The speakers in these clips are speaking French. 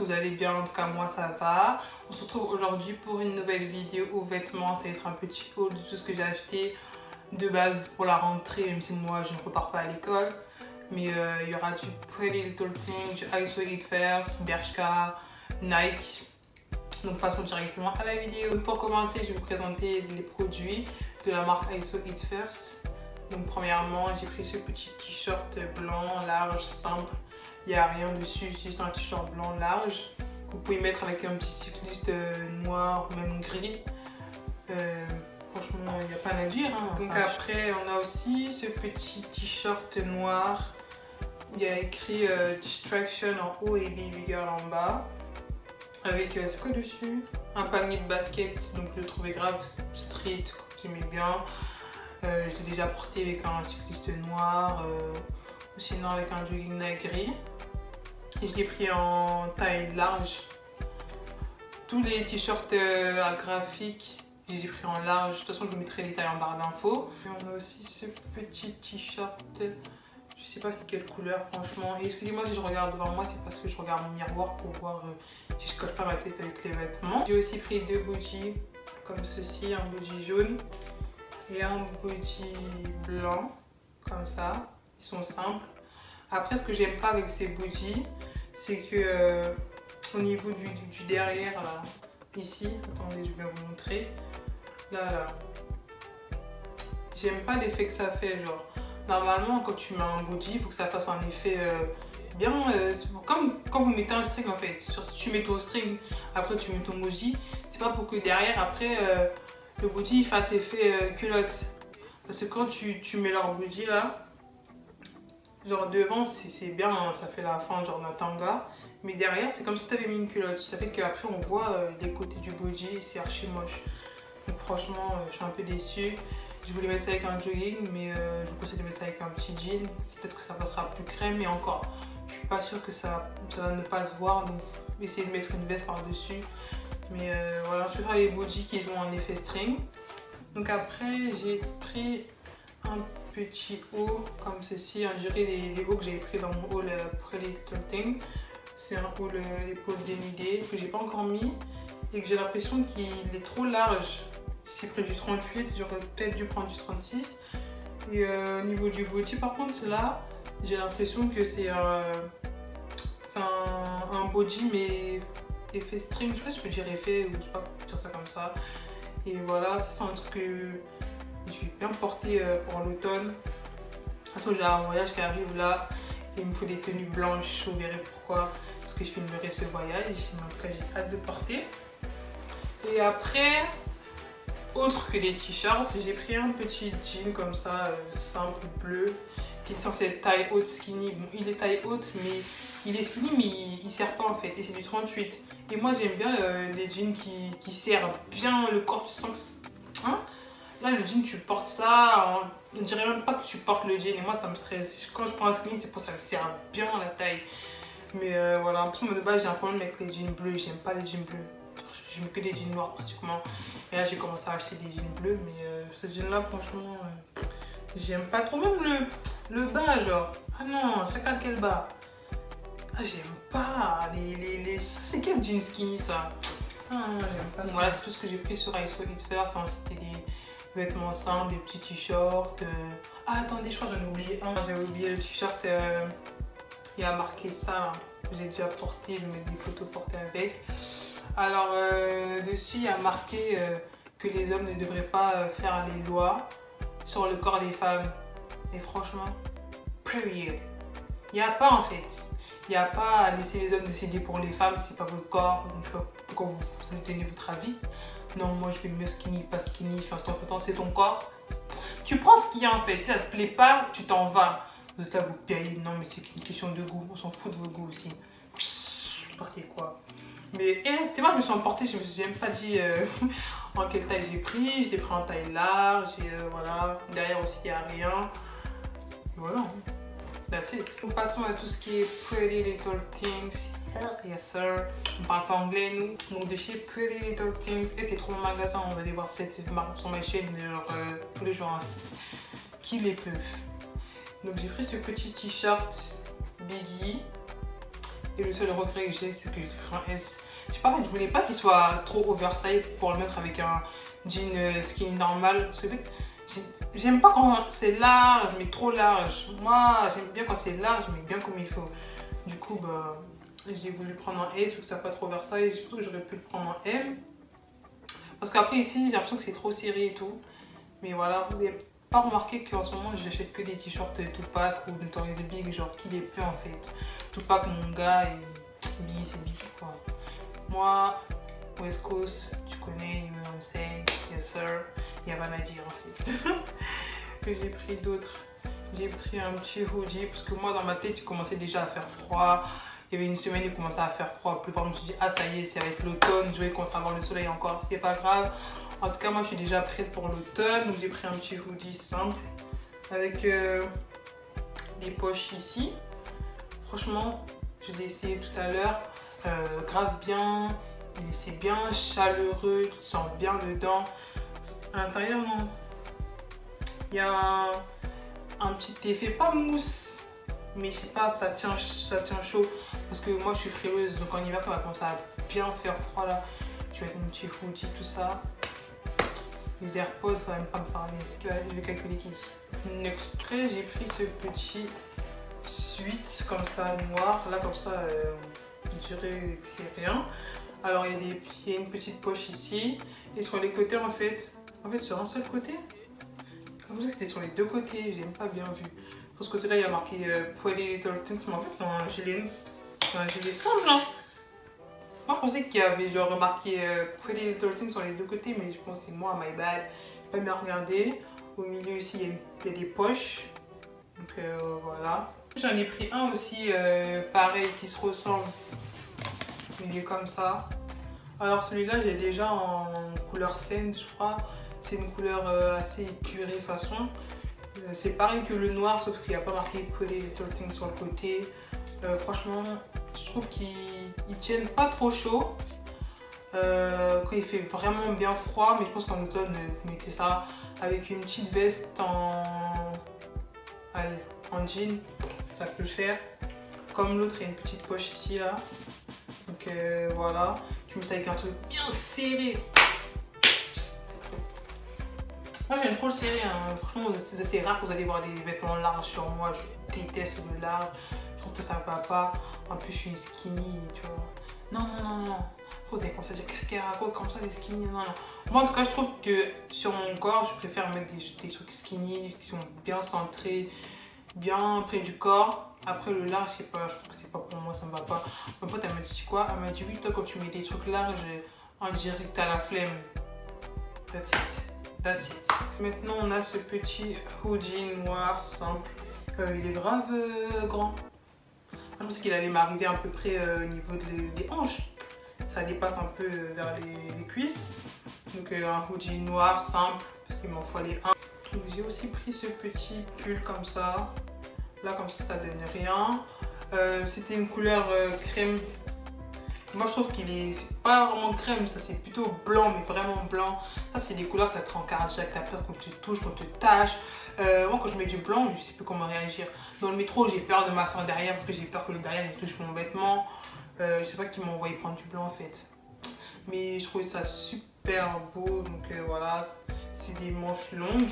que vous allez bien, en tout cas moi ça va. On se retrouve aujourd'hui pour une nouvelle vidéo aux vêtements. Ça va être un petit haul de tout ce que j'ai acheté de base pour la rentrée, même si moi je ne repars pas à l'école. Mais il y aura du Pretty Little Thing, du I Saw It First, Bershka, Nike. Donc passons directement à la vidéo. Pour commencer, je vais vous présenter les produits de la marque I Saw It First. Donc premièrement, j'ai pris ce petit t-shirt blanc, large, simple. Il n'y a rien dessus, c'est juste un t-shirt blanc large. Vous pouvez mettre avec un petit cycliste noir ou même gris. Franchement, il n'y a pas à dire. Hein. Donc après, on a aussi ce petit t-shirt noir. Il y a écrit Distraction en haut et Baby Girl en bas. Avec, c'est quoi dessus? Un panier de basket. Donc je le trouvais grave street, j'aimais bien. Je l'ai déjà porté avec un cycliste noir. Ou sinon avec un jogging gris. Et je l'ai pris en taille large. Tous les t-shirts à graphique, je les ai pris en large. De toute façon, je vous mettrai les tailles en barre d'infos. On a aussi ce petit t-shirt. Je sais pas c'est quelle couleur, franchement. Et excusez-moi si je regarde devant moi, c'est parce que je regarde mon miroir pour voir si je colle pas ma tête avec les vêtements. J'ai aussi pris deux body comme ceci, un body jaune et un body blanc, comme ça. Ils sont simples. Après, ce que j'aime pas avec ces body, c'est que au niveau du derrière, là, ici, attendez, je vais vous montrer. Là. J'aime pas l'effet que ça fait, genre. Normalement, quand tu mets un body, il faut que ça fasse un effet bien... comme quand vous mettez un string, en fait. Genre, si tu mets ton string, après tu mets ton body, c'est pas pour que derrière, après, le body il fasse effet culotte. Parce que quand tu mets leur body, là, genre devant, c'est bien, hein, ça fait la fin, genre d'un tanga. Mais derrière, c'est comme si tu avais mis une culotte. Ça fait qu'après, on voit les côtés du body et c'est archi moche. Donc franchement, je suis un peu déçue. Je voulais mettre ça avec un jogging, mais je vous conseille de mettre ça avec un petit jean. Peut-être que ça passera plus crème, mais encore, je suis pas sûre que ça va ne pas se voir. Donc, essayez de mettre une veste par-dessus. Mais voilà, je vais faire les body qui ont un effet string. Donc après, j'ai pris un petit haut comme ceci. On dirait les hauts que j'avais pris dans mon haul Pretty Little Thing. C'est un haul épaule dénudée que j'ai pas encore mis et que j'ai l'impression qu'il est trop large. C'est près du 38, j'aurais peut-être dû prendre du 36. Et au niveau du body, par contre, là, j'ai l'impression que c'est un body, mais effet string. Je sais pas si je peux dire effet ou je sais pas dire ça comme ça. Et voilà, ça c'est un truc que je vais bien porter pour l'automne. De toute façon, j'ai un voyage qui arrive là et il me faut des tenues blanches. Vous verrez pourquoi, parce que je filmerai ce voyage. Mais en tout cas, j'ai hâte de porter. Et après, autre que des t-shirts, j'ai pris un petit jean comme ça, simple, bleu, qui est censé être taille haute skinny. Bon, il est taille haute, mais il est skinny, mais il sert pas en fait. Et c'est du 38. Et moi, j'aime bien les jeans qui serrent bien le corps. Tu sens que... Hein? Là, le jean, tu portes ça, on dirait même pas que tu portes le jean. Et moi, ça me stresse. Quand je prends un skinny, c'est pour ça que ça me serre bien la taille. Mais voilà, parce que de base, j'ai un problème avec les jeans bleus. J'aime pas les jeans bleus. Je mets que des jeans noirs pratiquement. Et là, j'ai commencé à acheter des jeans bleus. Mais ce jean-là, franchement, j'aime pas trop. Même le bas, genre. Ah non, ça cale quel bas? Ah, j'aime pas. C'est quel jean skinny, ça? Ah, j'aime pas ça. Voilà, c'est tout ce que j'ai pris sur I Saw It First. Hein. C'était des vêtements simples, des petits t-shirts. Ah, attendez, je crois que j'en ai oublié un. J'avais oublié le t-shirt. Il y a marqué ça. Hein. J'ai déjà porté. Je vais mettre des photos portées avec. Alors, dessus, il y a marqué que les hommes ne devraient pas faire les lois sur le corps des femmes. Et franchement, period. Il n'y a pas en fait. Il n'y a pas à laisser les hommes décider pour les femmes, c'est pas votre corps. Donc, je sais pas pourquoi vous donnez votre avis. Non, moi je vais me skinny, pas skinny, fais attention, c'est ton corps. Tu prends ce qu'il y a en fait. Si ça te plaît pas, tu t'en vas. Vous êtes là, vous payez. Non, mais c'est une question de goût. On s'en fout de vos goûts aussi. Portez quoi? Mais tu vois, je me suis emportée, je me suis même pas dit en quelle taille j'ai pris. Je l'ai pris en taille large, et voilà. Derrière aussi, il n'y a rien. Et voilà. That's it. Donc, passons à tout ce qui est Pretty Little Things. Yes sir. On parle pas anglais, nous. Donc, de chez Pretty Little Things. Et c'est trop mon magasin. On va aller voir cette marque sur ma chaîne tous les jours en fait. Qui les peuvent. Donc, j'ai pris ce petit t-shirt Biggie. Et le seul regret que j'ai, c'est que j'ai pris un S. Je sais pas, en fait, je voulais pas qu'il soit trop oversize pour le mettre avec un jean skinny normal. Parce que en fait, j'aime pas quand c'est large, mais trop large. Moi, j'aime bien quand c'est large, mais bien comme il faut. Du coup, bah, j'ai voulu prendre un S pour que ça soit pas trop oversize. Je pense que j'aurais pu le prendre en M. Parce qu'après, ici, j'ai l'impression que c'est trop serré et tout. Mais voilà, vous n'avez pas remarqué qu'en ce moment, j'achète que des t-shirts Tupac ou Notorious Big, genre qu'il est peu en fait. Tupac, mon gars, et Biggie, c'est Biggie quoi. Moi, West Coast, tu connais, you know what I'm saying, yes sir, il n'y a pas à dire en fait. Que j'ai pris d'autres. J'ai pris un petit hoodie parce que moi dans ma tête il commençait déjà à faire froid. Il y avait une semaine il commençait à faire froid. Plus fort, je me suis dit ah ça y est, c'est avec l'automne, je vais commencer à avoir le soleil encore, c'est pas grave. En tout cas moi je suis déjà prête pour l'automne, donc j'ai pris un petit hoodie simple avec des poches ici. Franchement, je l'ai essayé tout à l'heure, grave bien. C'est bien chaleureux, tu te sens bien dedans. À l'intérieur, non. Il y a un petit effet, pas mousse, mais je sais pas, ça tient chaud. Parce que moi, je suis frileuse, donc en hiver, quand on va commencer à bien faire froid là, tu vas avec mon petit hoodie, tout ça. Les AirPods, faut même pas me parler. Je vais calculer qu'ici. Next, après, j'ai pris ce petit suite comme ça, noir. Là, comme ça, je dirais que c'est rien. Alors il y a une petite poche ici et sur les côtés en fait sur un seul côté. Comme ça c'était sur les deux côtés, j'ai même pas bien vu. Sur ce côté là il y a marqué Pretty Little Things, mais en fait c'est un gilet simple hein. Moi je pensais qu'il y avait genre remarqué Pretty Little Things sur les deux côtés, mais je pense que c'est moi, my bad. J'ai pas bien regardé. Au milieu ici il y a des poches. Donc voilà. J'en ai pris un aussi pareil qui se ressemble. Il est comme ça. Alors celui-là, j'ai déjà en couleur sand, je crois. C'est une couleur assez épurée façon. C'est pareil que le noir, sauf qu'il n'y a pas marqué Pretty Little Things sur le côté. Franchement, je trouve qu'ils tiennent pas trop chaud. Quand il fait vraiment bien froid, mais je pense qu'en automne, vous mettez ça avec une petite veste en jean, ça peut le faire. Comme l'autre, il y a une petite poche ici là. Donc voilà, tu mets ça avec un truc bien serré. C'est trop. Moi j'aime trop le serré, hein. Franchement c'est rare que vous allez voir des vêtements larges sur moi. Je déteste le large, je trouve que ça va pas. En plus je suis skinny, tu vois. Non. Vous allez commencer à dire qu'est-ce qu'elle raconte comme ça les skinny, non. Moi en tout cas je trouve que sur mon corps je préfère mettre des trucs skinny qui sont bien centrés, bien près du corps. Après le large, je sais pas, je trouve que c'est pas pour moi, ça me va pas. Ma pote elle m'a dit quoi? Elle m'a dit oui, toi quand tu mets des trucs larges, on dirait que t'as la flemme. That's it. Maintenant on a ce petit hoodie noir simple. Il est grave grand. Je pense qu'il allait m'arriver à peu près au niveau des hanches. Ça dépasse un peu vers les cuisses. Donc un hoodie noir simple, parce qu'il m'en fallait un. J'ai aussi pris ce petit pull comme ça. Là comme ça donne rien. C'était une couleur crème. Moi je trouve qu'il est, c'est pas vraiment crème, ça c'est plutôt blanc, mais vraiment blanc. Ça c'est des couleurs, ça te rend cardiaque, t'as peur qu'on te touche, qu'on te tâche. Moi quand je mets du blanc, je sais plus comment réagir. Dans le métro j'ai peur de m'asseoir derrière parce que j'ai peur que le derrière il touche mon vêtement. Je sais pas qui m'a envoyé prendre du blanc en fait. Mais je trouvais ça super beau, donc voilà, c'est des manches longues.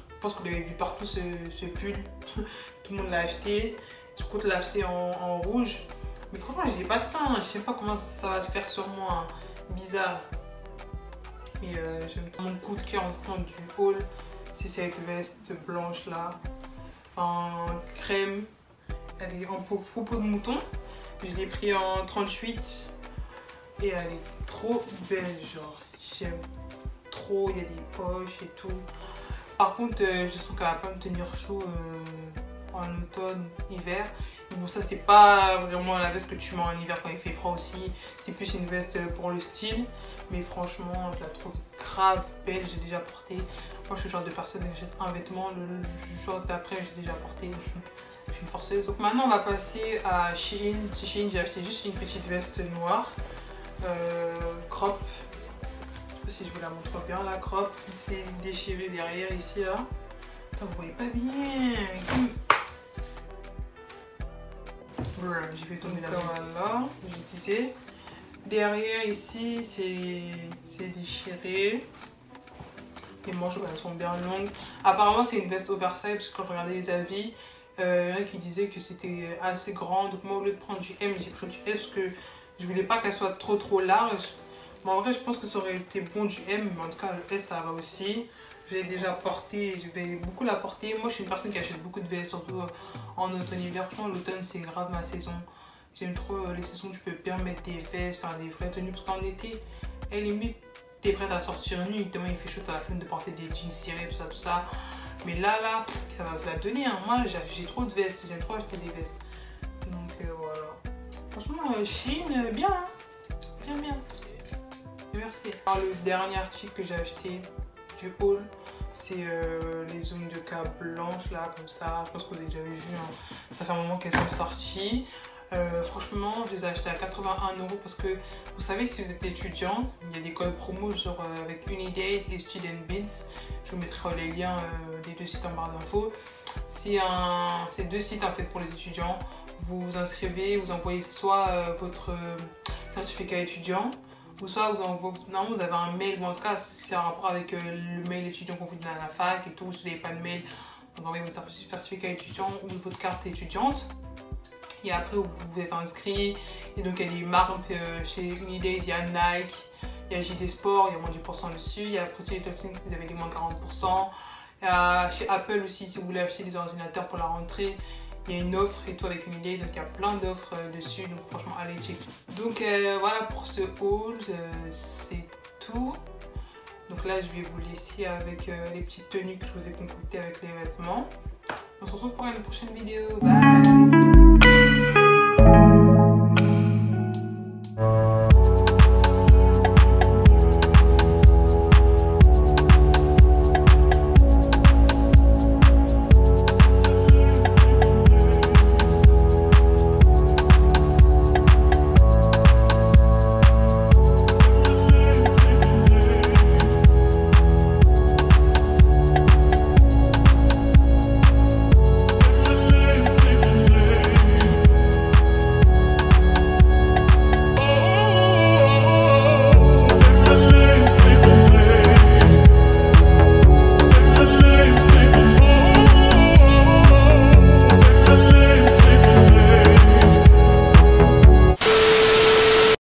Je pense que vous l'avez vu partout ce pull. Tout le monde l'a acheté. Je compte l'acheter en rouge. Mais franchement, j'ai pas de sein. Hein. Je sais pas comment ça va le faire sur moi. Hein. Bizarre. Mais j'aime mon coup de cœur du haul. C'est cette veste blanche là. En crème. Elle est en faux peau de mouton. Je l'ai pris en 38. Et elle est trop belle. Genre, j'aime trop. Il y a des poches et tout. Par contre, je sens qu'elle va pas me tenir chaud en automne, hiver. Mais bon, ça c'est pas vraiment la veste que tu mets en hiver quand il fait froid aussi. C'est plus une veste pour le style. Mais franchement, je la trouve grave belle. J'ai déjà porté. Moi, je suis le genre de personne qui achète un vêtement. Le jour d'après, j'ai déjà porté. Je suis une forceuse. Donc maintenant, on va passer à Shein. Chez Shein, j'ai acheté juste une petite veste noire. Crop. Si je vous la montre bien, la crop, c'est déchiré derrière ici là. Attends, vous voyez pas bien. j'ai fait tomber la veste. Voilà, je disais. Derrière ici, c'est déchiré. Les manches elles sont bien longues. Apparemment c'est une veste oversize parce que quand je regardais les avis, il y en a qui disaient que c'était assez grand. Donc moi au lieu de prendre du M, j'ai pris du S parce que je voulais pas qu'elle soit trop large. Mais en vrai je pense que ça aurait été bon du M, mais en tout cas le S ça va aussi. Je l'ai déjà porté, je vais beaucoup la porter. Moi je suis une personne qui achète beaucoup de vestes, surtout en automne-hiver. L'automne c'est grave ma saison. J'aime trop les saisons où tu peux bien mettre des vestes, faire des vraies tenues. Parce qu'en été, elle limite t'es prête à sortir nu, tellement il fait chaud, t'as la flemme de porter des jeans cirés, tout ça. Mais là, ça va se la donner. Hein. Moi, j'ai trop de vestes, j'aime trop acheter des vestes. Donc voilà. Franchement, Shein, bien, hein. Bien. Merci. Alors, le dernier article que j'ai acheté du haul, c'est les zooms de cas blanches, là, comme ça. Je pense que vous avez déjà vu, hein. Ça fait un moment qu'elles sont sorties. Franchement, je les ai achetés à 81 € parce que vous savez, si vous êtes étudiant, il y a des codes promo genre avec Unidate et Student Beats. Je vous mettrai les liens des deux sites en barre d'infos. C'est deux sites en fait pour les étudiants. Vous vous inscrivez, vous envoyez soit votre certificat étudiant ou soit vous avez un mail, ou en tout cas c'est en rapport avec le mail étudiant qu'on vous donne à la fac et tout. Si vous n'avez pas de mail, vous envoyez votre certificat étudiant ou votre carte étudiante. Et après vous êtes inscrit et donc il y a des marques chez Unidays, il y a Nike, il y a JD Sport, il y a moins 10% dessus, il y a Pretty Little Things, vous avez des moins 40%. Il y a chez Apple aussi, si vous voulez acheter des ordinateurs pour la rentrée, il y a une offre et tout avec Unidays, donc il y a plein d'offres dessus, donc franchement allez checker. Donc voilà pour ce haul, c'est tout. Donc là je vais vous laisser avec les petites tenues que je vous ai concoctées avec les vêtements. On se retrouve pour une prochaine vidéo, bye!